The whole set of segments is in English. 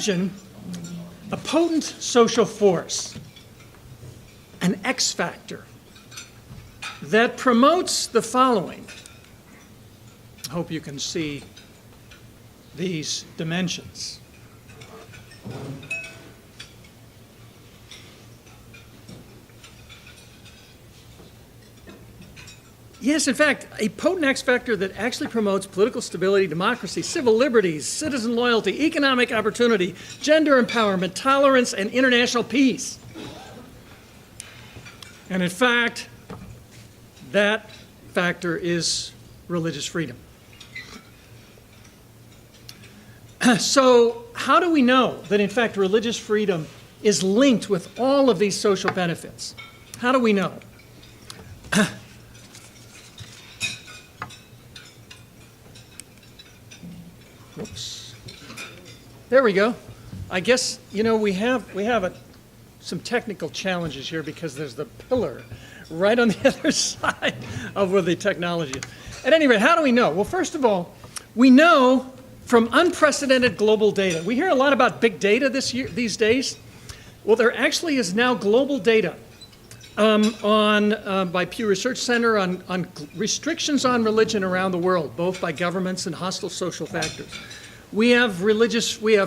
imagine a potent social force, an X factor, that promotes the following. I hope you can see these dimensions. Yes, in fact, a potent X factor that actually promotes political stability, democracy, civil liberties, citizen loyalty, economic opportunity, gender empowerment, tolerance, and international peace. And in fact, that factor is religious freedom. So how do we know that, in fact, religious freedom is linked with all of these social benefits? How do we know? Whoops. There we go. I guess, we have some technical challenges here because there's the pillar right on the other side of where the technology is. At any rate, how do we know? Well, first of all, we know from unprecedented global data. We hear a lot about big data these days. Well, there actually is now global data by Pew Research Center on restrictions on religion around the world, both by governments and hostile social factors. We have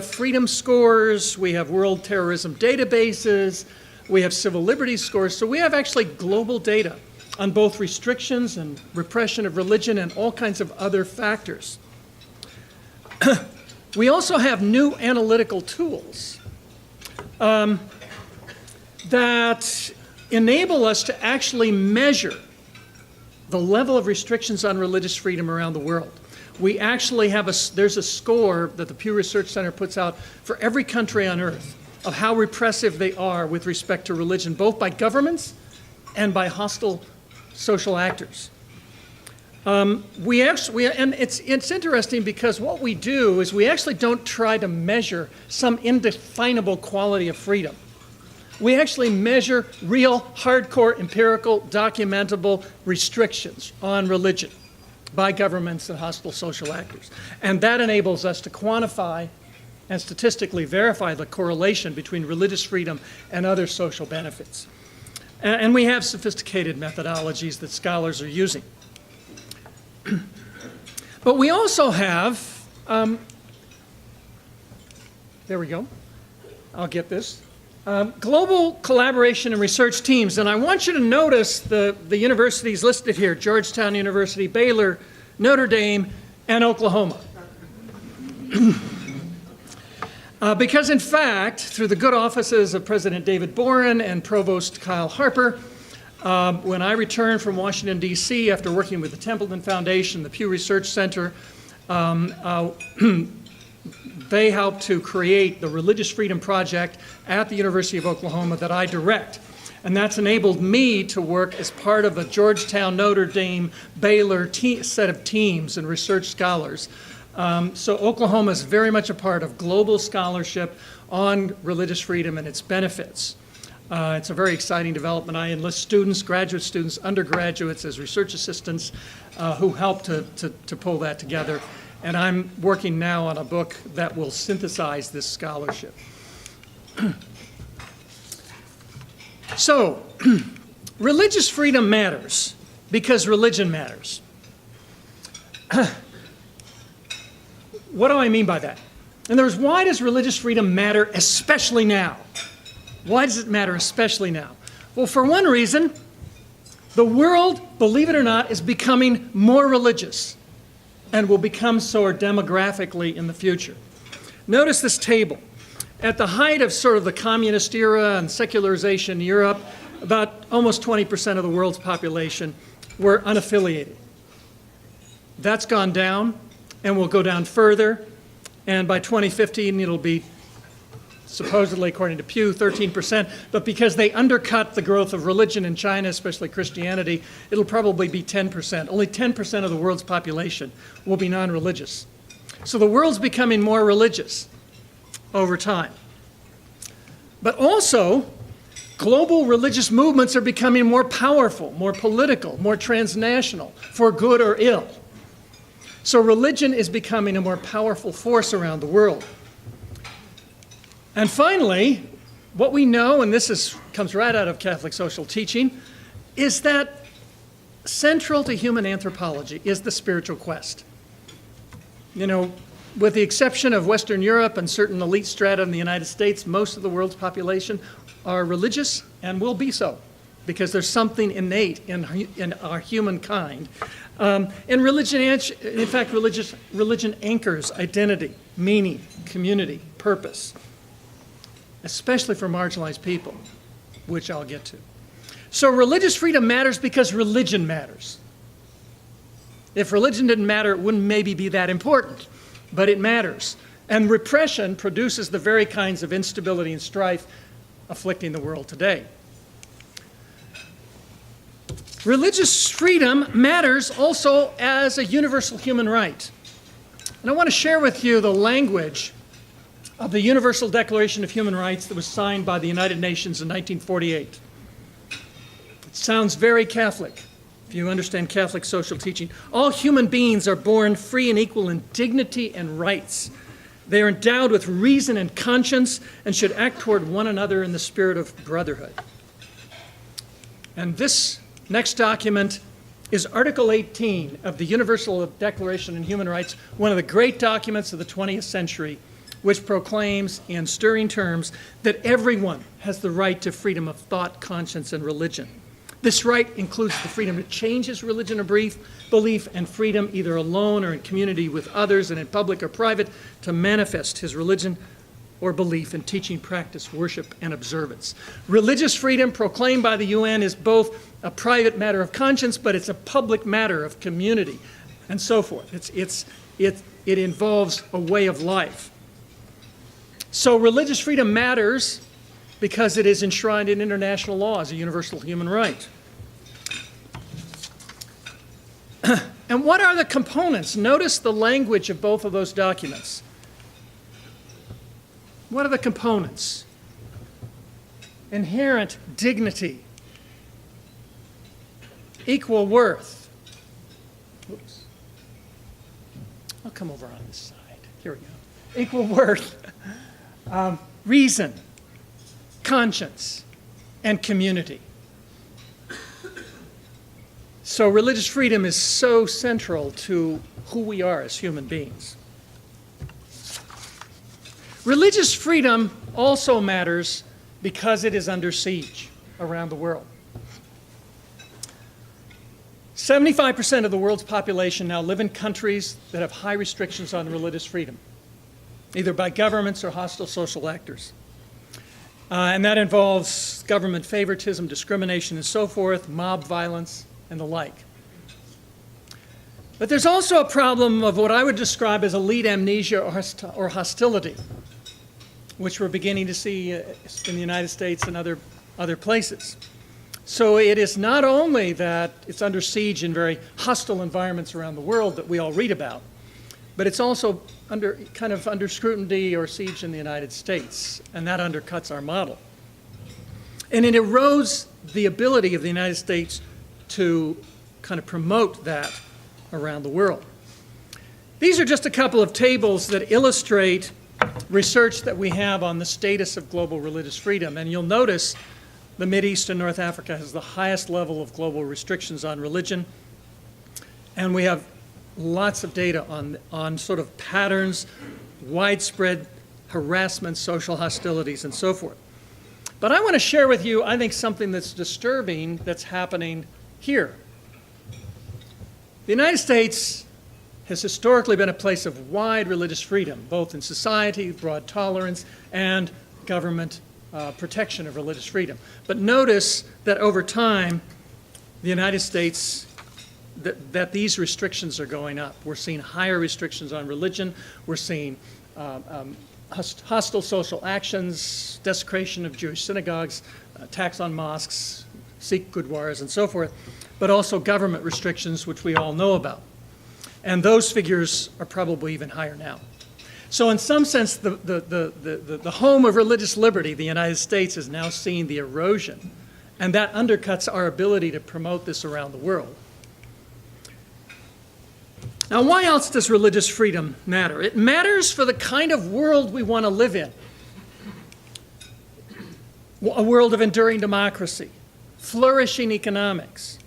freedom scores, we have world terrorism databases, we have civil liberties scores, so we have actually global data on both restrictions and repression of religion and all kinds of other factors. We also have new analytical tools that enable us to actually measure the level of restrictions on religious freedom around the world. We actually have there's a score that the Pew Research Center puts out for every country on earth of how repressive they are with respect to religion, both by governments and by hostile social actors. And it's interesting because what we do is we actually don't try to measure some indefinable quality of freedom. We actually measure real, hardcore, empirical, documentable restrictions on religion by governments and hostile social actors. And that enables us to quantify and statistically verify the correlation between religious freedom and other social benefits. And we have sophisticated methodologies that scholars are using. But we also have, there we go, I'll get this, global collaboration and research teams. And I want you to notice the universities listed here: Georgetown University, Baylor, Notre Dame, and Oklahoma. Because in fact, through the good offices of President David Boren and Provost Kyle Harper, when I returned from Washington, D.C., after working with the Templeton Foundation, the Pew Research Center, they helped to create the Religious Freedom Project at the University of Oklahoma that I direct. And that's enabled me to work as part of a Georgetown, Notre Dame, Baylor set of teams and research scholars. So Oklahoma is very much a part of global scholarship on religious freedom and its benefits. It's a very exciting development. I enlist students, graduate students, undergraduates as research assistants who help to pull that together. And I'm working now on a book that will synthesize this scholarship. So, religious freedom matters because religion matters. What do I mean by that? In other words, why does religious freedom matter especially now? Why does it matter especially now? Well, for one reason, the world, believe it or not, is becoming more religious and will become so demographically in the future. Notice this table. At the height of sort of the communist era and secularization in Europe, about almost 20% of the world's population were unaffiliated. That's gone down and will go down further. And by 2015, it'll be supposedly, according to Pew, 13%. But because they undercut the growth of religion in China, especially Christianity, it'll probably be 10%. Only 10% of the world's population will be non-religious. So the world's becoming more religious over time. But also, global religious movements are becoming more powerful, more political, more transnational, for good or ill. So religion is becoming a more powerful force around the world. And finally, what we know, and comes right out of Catholic social teaching, is that central to human anthropology is the spiritual quest. You know, with the exception of Western Europe and certain elite strata in the United States, most of the world's population are religious and will be so, because there's something innate in our humankind. And religion, in fact, religion anchors identity, meaning, community, purpose, especially for marginalized people, which I'll get to. So religious freedom matters because religion matters. If religion didn't matter, it wouldn't maybe be that important, but it matters. And repression produces the very kinds of instability and strife afflicting the world today. Religious freedom matters also as a universal human right. And I want to share with you the language of the Universal Declaration of Human Rights that was signed by the United Nations in 1948. It sounds very Catholic, if you understand Catholic social teaching. All human beings are born free and equal in dignity and rights. They are endowed with reason and conscience and should act toward one another in the spirit of brotherhood. And this next document is Article 18 of the Universal Declaration of Human Rights, one of the great documents of the 20th century, which proclaims in stirring terms that everyone has the right to freedom of thought, conscience, and religion. This right includes the freedom to change his religion or belief, and freedom either alone or in community with others and in public or private to manifest his religion or belief in teaching, practice, worship, and observance. Religious freedom proclaimed by the UN is both a private matter of conscience, but it's a public matter of community, and so forth. It involves a way of life. So religious freedom matters because it is enshrined in international law as a universal human right. And what are the components? Notice the language of both of those documents. What are the components? Inherent dignity, equal worth. Oops. I'll come over on this side. Here we go. Equal worth, reason, conscience, and community. So religious freedom is so central to who we are as human beings. Religious freedom also matters because it is under siege around the world. 75% of the world's population now live in countries that have high restrictions on religious freedom, either by governments or hostile social actors. And that involves government favoritism, discrimination, and so forth, mob violence, and the like. But there's also a problem of what I would describe as elite amnesia or hostility, which we're beginning to see in the United States and other places. So it is not only that it's under siege in very hostile environments around the world that we all read about, but it's also under scrutiny or siege in the United States, and that undercuts our model. And it erodes the ability of the United States to kind of promote that around the world. These are just a couple of tables that illustrate research that we have on the status of global religious freedom, and you'll notice the Mideast and North Africa has the highest level of global restrictions on religion, and we have lots of data on sort of patterns, widespread harassment, social hostilities, and so forth. But I want to share with you, I think, something that's disturbing that's happening here. The United States has historically been a place of wide religious freedom, both in society, broad tolerance, and government protection of religious freedom. But notice that over time, the United States, that these restrictions are going up. We're seeing higher restrictions on religion. We're seeing hostile social actions, desecration of Jewish synagogues, attacks on mosques, Sikh gurdwaras, and so forth, but also government restrictions, which we all know about. And those figures are probably even higher now. So in some sense, the home of religious liberty, the United States, is now seeing the erosion, and that undercuts our ability to promote this around the world. Now, why else does religious freedom matter? It matters for the kind of world we want to live in. a world of enduring democracy, flourishing economics.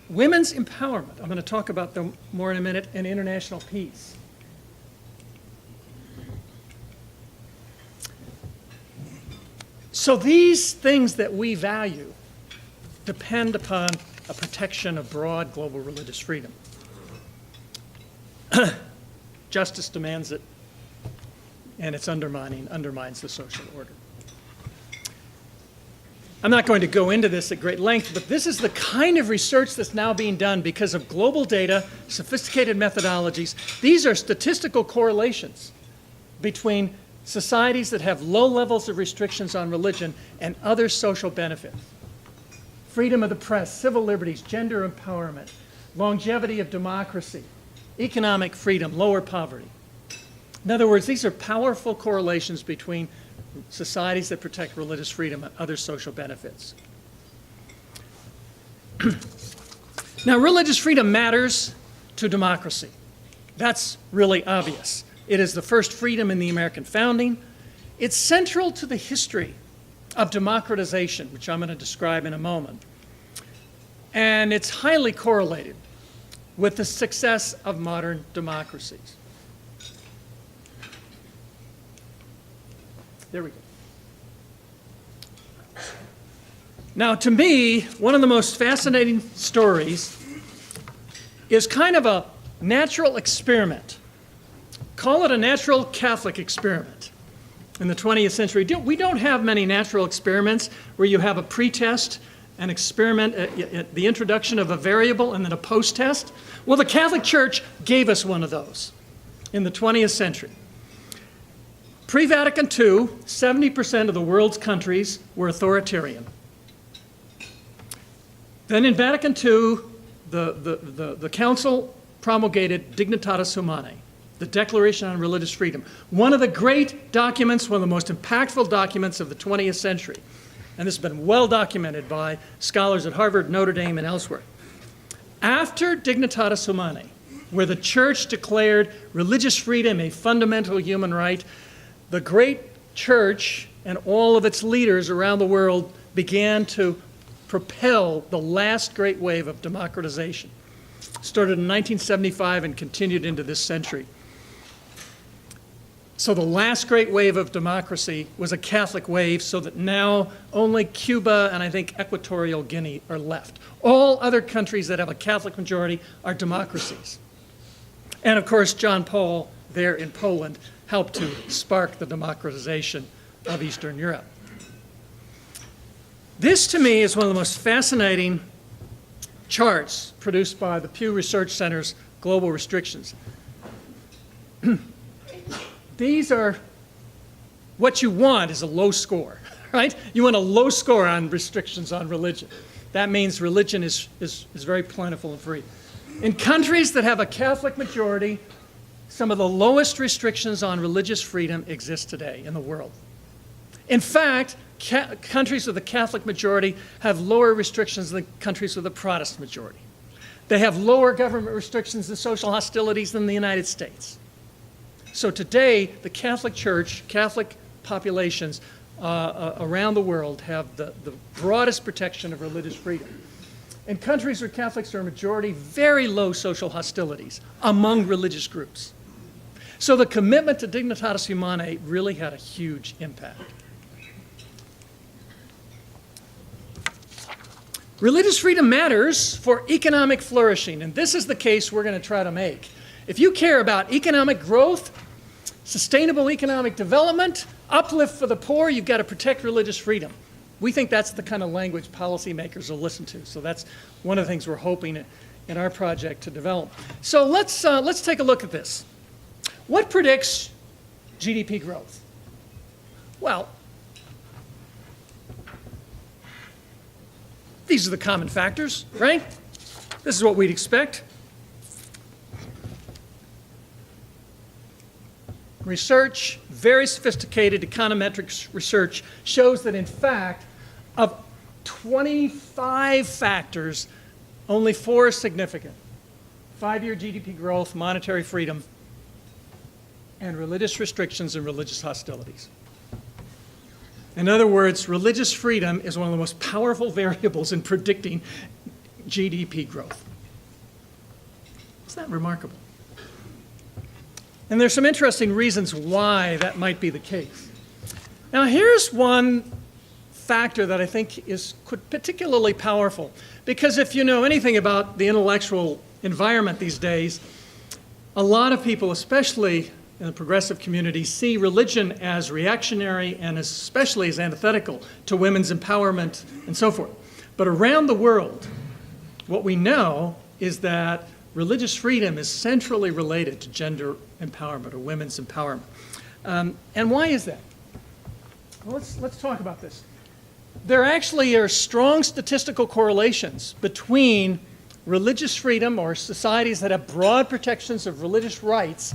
Women's empowerment, I'm going to talk about them more in a minute, and international peace. So these things that we value depend upon a protection of broad global religious freedom. Justice demands it, and its undermines the social order. I'm not going to go into this at great length, but this is the kind of research that's now being done because of global data, sophisticated methodologies. These are statistical correlations between societies that have low levels of restrictions on religion and other social benefits. Freedom of the press, civil liberties, gender empowerment, longevity of democracy, economic freedom, lower poverty. In other words, these are powerful correlations between societies that protect religious freedom and other social benefits. Now, religious freedom matters to democracy. That's really obvious. It is the first freedom in the American founding. It's central to the history of democratization, which I'm going to describe in a moment. And it's highly correlated with the success of modern democracies. There we go. Now, to me, one of the most fascinating stories is kind of a natural experiment. Call it a natural Catholic experiment in the 20th century. We don't have many natural experiments where you have a pre-test, an experiment, the introduction of a variable, and then a post-test. Well, the Catholic Church gave us one of those in the 20th century. Pre-Vatican II, 70% of the world's countries were authoritarian. Then in Vatican II, the Council promulgated Dignitatis Humanae, the Declaration on Religious Freedom, one of the great documents, one of the most impactful documents of the 20th century. And this has been well documented by scholars at Harvard, Notre Dame, and elsewhere. After Dignitatis Humanae, where the Church declared religious freedom a fundamental human right, the great Church and all of its leaders around the world began to propel the last great wave of democratization. Started in 1975 and continued into this century. So the last great wave of democracy was a Catholic wave, so that now only Cuba and I think Equatorial Guinea are left. All other countries that have a Catholic majority are democracies. And of course, John Paul there in Poland helped to spark the democratization of Eastern Europe. This, to me, is one of the most fascinating charts produced by the Pew Research Center's Global Restrictions. These are what you want is a low score, right? You want a low score on restrictions on religion. That means religion is very plentiful and free. In countries that have a Catholic majority, some of the lowest restrictions on religious freedom exist today in the world. In fact, countries with a Catholic majority have lower restrictions than countries with a Protestant majority. They have lower government restrictions and social hostilities than the United States. So today, the Catholic Church, Catholic populations around the world have the broadest protection of religious freedom. In countries where Catholics are a majority, very low social hostilities among religious groups. So the commitment to Dignitatis Humanae really had a huge impact. Religious freedom matters for economic flourishing, and this is the case we're going to try to make. If you care about economic growth, sustainable economic development, uplift for the poor, you've got to protect religious freedom. We think that's the kind of language policymakers will listen to, so that's one of the things we're hoping in our project to develop. So let's take a look at this. What predicts GDP growth? Well, these are the common factors, right? This is what we'd expect. Research, very sophisticated econometrics research, shows that in fact, of 25 factors, only 4 are significant. 5-year GDP growth, monetary freedom, and religious restrictions and religious hostilities. In other words, religious freedom is one of the most powerful variables in predicting GDP growth. Isn't that remarkable? And there's some interesting reasons why that might be the case. Now, here's one factor that I think is particularly powerful, because if you know anything about the intellectual environment these days, a lot of people, especially in the progressive community, see religion as reactionary and especially as antithetical to women's empowerment and so forth. But around the world, what we know is that religious freedom is centrally related to gender empowerment or women's empowerment. And why is that? Well, let's talk about this. There actually are strong statistical correlations between religious freedom or societies that have broad protections of religious rights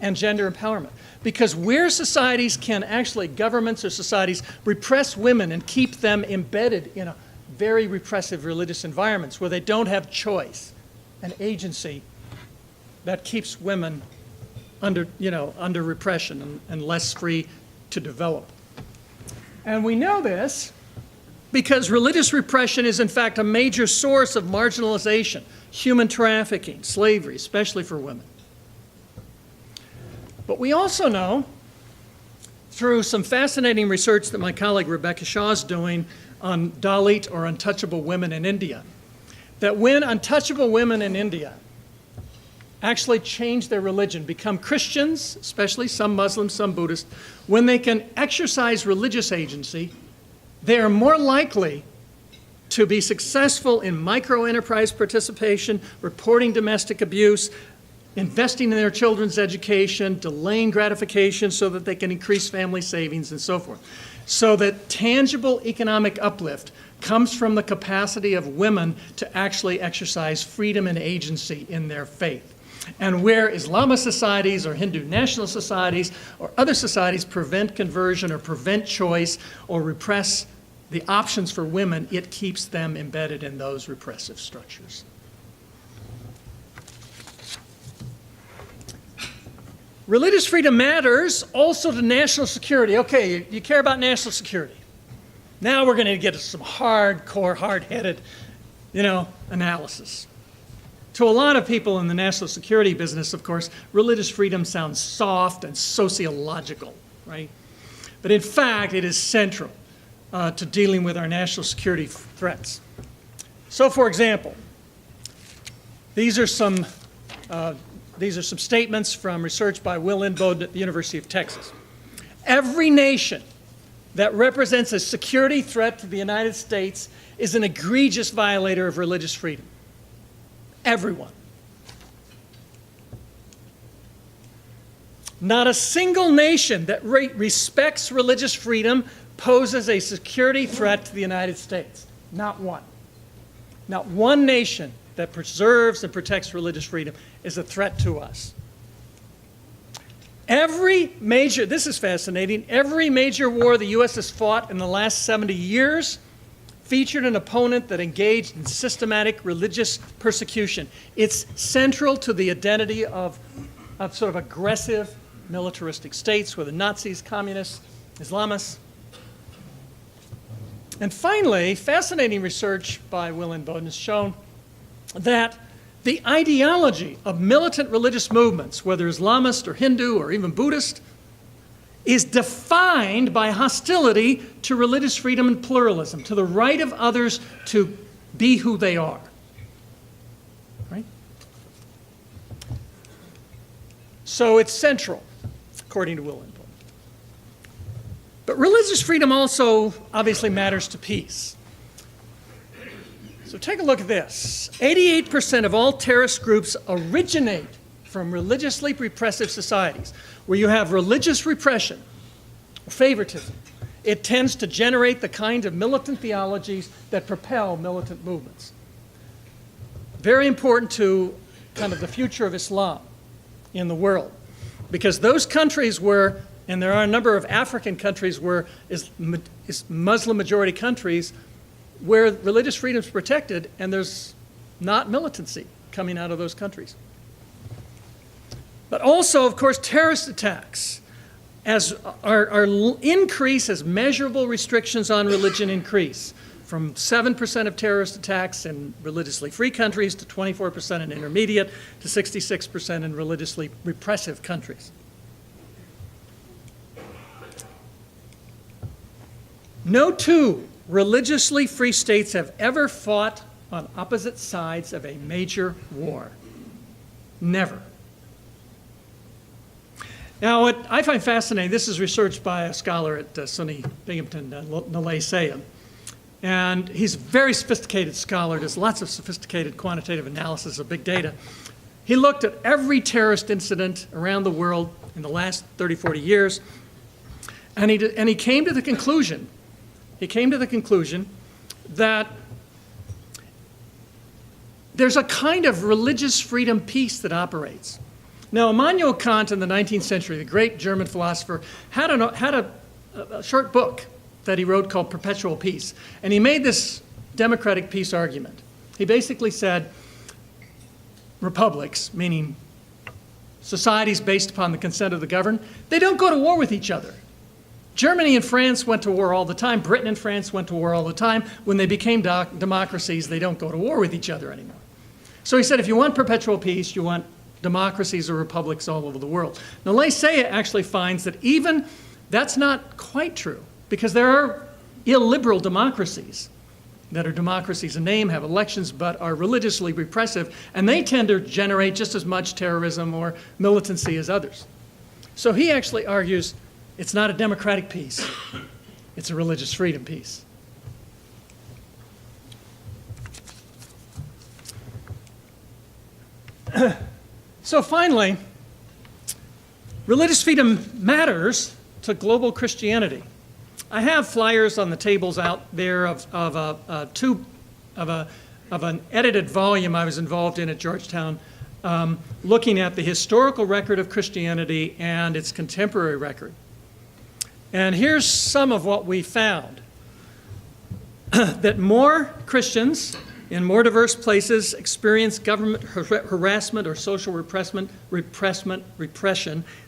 and gender empowerment. Because where societies can actually, governments or societies, repress women and keep them embedded in a very repressive religious environments where they don't have choice and agency, that keeps women under repression and less free to develop. And we know this because religious repression is in fact a major source of marginalization, human trafficking, slavery, especially for women. But we also know, through some fascinating research that my colleague Rebecca Shaw is doing on Dalit or untouchable women in India, that when untouchable women in India actually change their religion, become Christians, especially some Muslims, some Buddhists, when they can exercise religious agency, they are more likely to be successful in micro-enterprise participation, reporting domestic abuse, investing in their children's education, delaying gratification so that they can increase family savings and so forth. So that tangible economic uplift comes from the capacity of women to actually exercise freedom and agency in their faith. And where Islamist societies or Hindu national societies or other societies prevent conversion or prevent choice or repress the options for women, it keeps them embedded in those repressive structures. Religious freedom matters also to national security. Okay, you care about national security. Now we're going to get to some hardcore, hard-headed, analysis. To a lot of people in the national security business, of course, religious freedom sounds soft and sociological, right? But in fact, it is central to dealing with our national security threats. So, for example, these are some statements from research by Will Lynn-Bowden at the University of Texas. Every nation that represents a security threat to the United States is an egregious violator of religious freedom. Everyone. Not a single nation that respects religious freedom poses a security threat to the United States. Not one. Not one nation that preserves and protects religious freedom is a threat to us. This is fascinating, every major war the U.S. has fought in the last 70 years featured an opponent that engaged in systematic religious persecution. It's central to the identity of sort of aggressive militaristic states, whether Nazis, communists, Islamists. And finally, fascinating research by Will Lynn-Bowden has shown that the ideology of militant religious movements, whether Islamist or Hindu or even Buddhist, is defined by hostility to religious freedom and pluralism, to the right of others to be who they are. Right? So it's central, according to Will Lynn-Bowden. But religious freedom also obviously matters to peace. So take a look at this. 88% of all terrorist groups originate from religiously repressive societies. Where you have religious repression, favoritism, it tends to generate the kind of militant theologies that propel militant movements. Very important to kind of the future of Islam in the world. Because those countries where, and there are a number of African countries where is Muslim majority countries, where religious freedom is protected and there's not militancy coming out of those countries. But also, of course, terrorist attacks increase as measurable restrictions on religion increase, from 7% of terrorist attacks in religiously free countries to 24% in intermediate to 66% in religiously repressive countries. No two religiously free states have ever fought on opposite sides of a major war. Never. Now, what I find fascinating, this is research by a scholar at SUNY Binghamton, Nalay Sayed. And he's a very sophisticated scholar, does lots of sophisticated quantitative analysis of big data. He looked at every terrorist incident around the world in the last 30, 40 years, and he came to the conclusion, that there's a kind of religious freedom peace that operates. Now, Immanuel Kant in the 19th century, the great German philosopher, had a short book that he wrote called Perpetual Peace. And he made this democratic peace argument. He basically said republics, meaning societies based upon the consent of the governed, they don't go to war with each other. Germany and France went to war all the time. Britain and France went to war all the time. When they became democracies, they don't go to war with each other anymore. So he said, if you want perpetual peace, you want democracies or republics all over the world. Now, Nalay Sayed actually finds that even that's not quite true, because there are illiberal democracies that are democracies in name, have elections, but are religiously repressive, and they tend to generate just as much terrorism or militancy as others. So he actually argues it's not a democratic peace, it's a religious freedom peace. So finally, religious freedom matters to global Christianity. I have flyers on the tables out there of an edited volume I was involved in at Georgetown, looking at the historical record of Christianity and its contemporary record. And here's some of what we found. That more Christians in more diverse places experience government harassment or social repression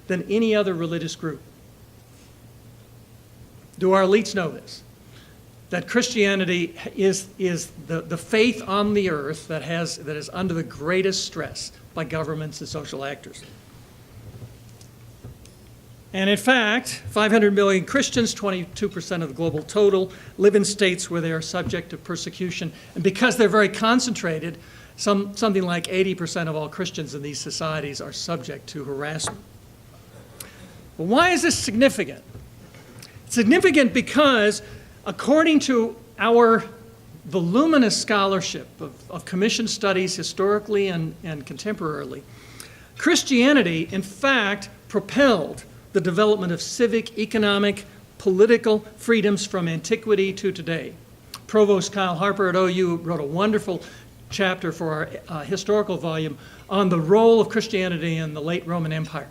than any other religious group. Do our elites know this? That Christianity is the faith on the earth that is under the greatest stress by governments and social actors. And in fact, 500 million Christians, 22% of the global total, live in states where they are subject to persecution. And because they're very concentrated, something like 80% of all Christians in these societies are subject to harassment. Well, why is this significant? It's significant because, according to our voluminous scholarship of commissioned studies historically and contemporarily, Christianity, in fact, propelled the development of civic, economic, political freedoms from antiquity to today. Provost Kyle Harper at OU wrote a wonderful chapter for our historical volume on the role of Christianity in the late Roman Empire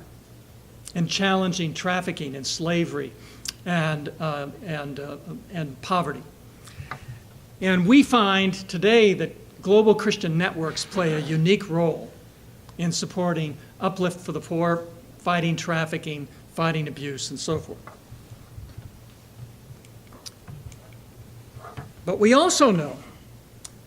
in challenging trafficking and slavery and poverty. And we find today that global Christian networks play a unique role in supporting uplift for the poor, fighting trafficking, fighting abuse, and so forth. But we also know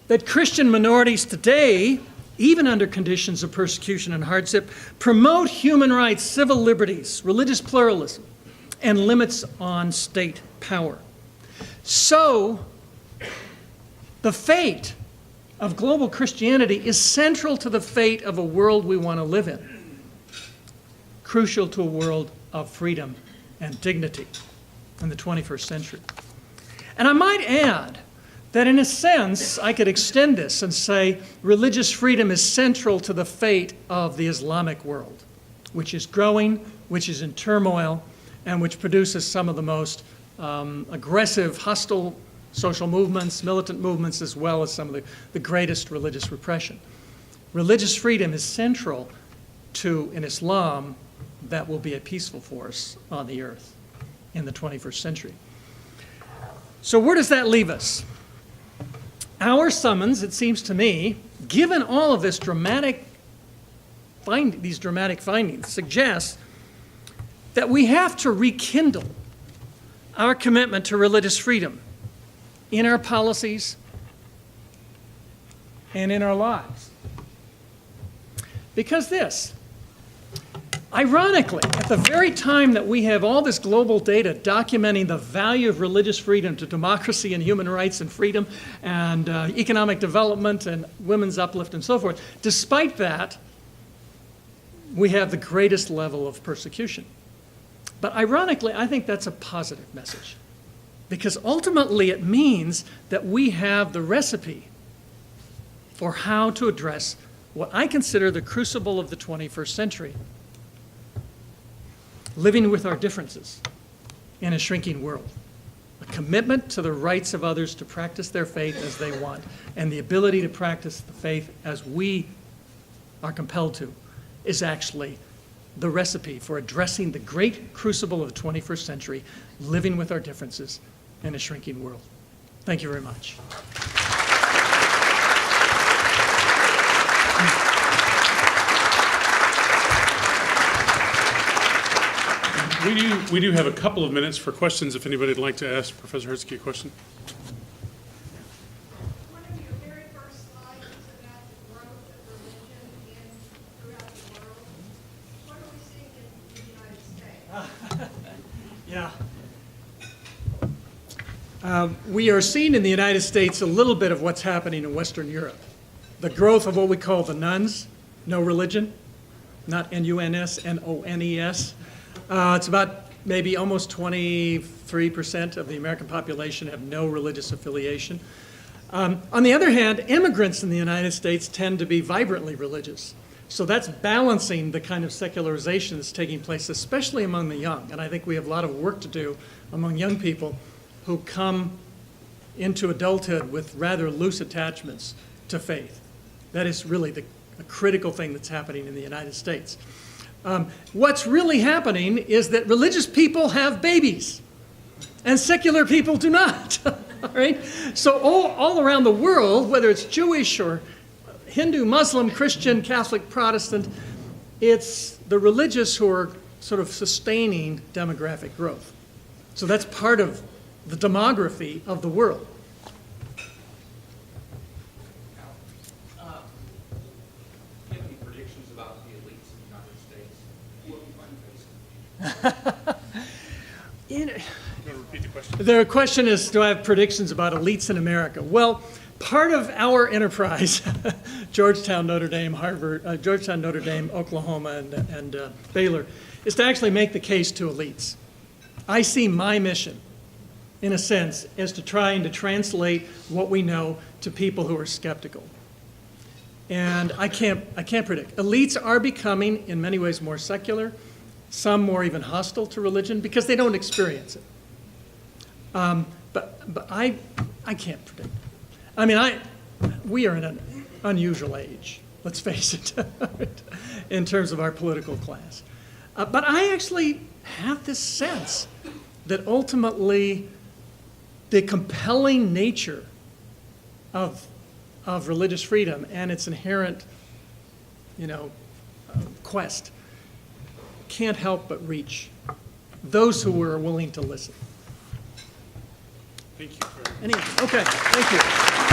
that Christian minorities today, even under conditions of persecution and hardship, promote human rights, civil liberties, religious pluralism, and limits on state power. So, the fate of global Christianity is central to the fate of a world we want to live in, crucial to a world of freedom and dignity in the 21st century. And I might add that in a sense, I could extend this and say religious freedom is central to the fate of the Islamic world, which is growing, which is in turmoil, and which produces some of the most aggressive, hostile social movements, militant movements, as well as some of the greatest religious repression. Religious freedom is central to an Islam that will be a peaceful force on the earth in the 21st century. So where does that leave us? Our summons, it seems to me, given all of this dramatic these dramatic findings suggests that we have to rekindle our commitment to religious freedom in our policies and in our lives. Because this, ironically, at the very time that we have all this global data documenting the value of religious freedom to democracy and human rights and freedom and economic development and women's uplift and so forth, despite that, we have the greatest level of persecution. But ironically, I think that's a positive message, because ultimately it means that we have the recipe for how to address what I consider the crucible of the 21st century: living with our differences in a shrinking world. A commitment to the rights of others to practice their faith as they want, and the ability to practice the faith as we are compelled to, is actually the recipe for addressing the great crucible of the 21st century, living with our differences in a shrinking world. Thank you very much. We do have a couple of minutes for questions if anybody would like to ask Professor Hertzke a question. One of your very first slides is about the growth of religion throughout the world. What are we seeing in the United States? Yeah. We are seeing in the United States a little bit of what's happening in Western Europe. The growth of what we call the nuns, no religion, not N-U-N-S, N-O-N-E-S. It's about maybe almost 23% of the American population have no religious affiliation. On the other hand, immigrants in the United States tend to be vibrantly religious. So that's balancing the kind of secularization that's taking place, especially among the young. And I think we have a lot of work to do among young people who come into adulthood with rather loose attachments to faith. That is really a critical thing that's happening in the United States. What's really happening is that religious people have babies and secular people do not. All right? So all around the world, whether it's Jewish or Hindu, Muslim, Christian, Catholic, Protestant, it's the religious who are sort of sustaining demographic growth. So that's part of the demography of the world. The question is, do I have predictions about elites in America? Well, part of our enterprise, Georgetown, Notre Dame, Harvard, Georgetown, Notre Dame, Oklahoma, and Baylor, is to actually make the case to elites. I see my mission, in a sense, as to trying to translate what we know to people who are skeptical. And I can't predict. Elites are becoming, in many ways, more secular, some more even hostile to religion because they don't experience it. But I can't predict. I mean, we are in an unusual age, let's face it, in terms of our political class. But I actually have this sense that ultimately the compelling nature of religious freedom and its inherent, quest can't help but reach those who are willing to listen. Thank you. Okay, thank you.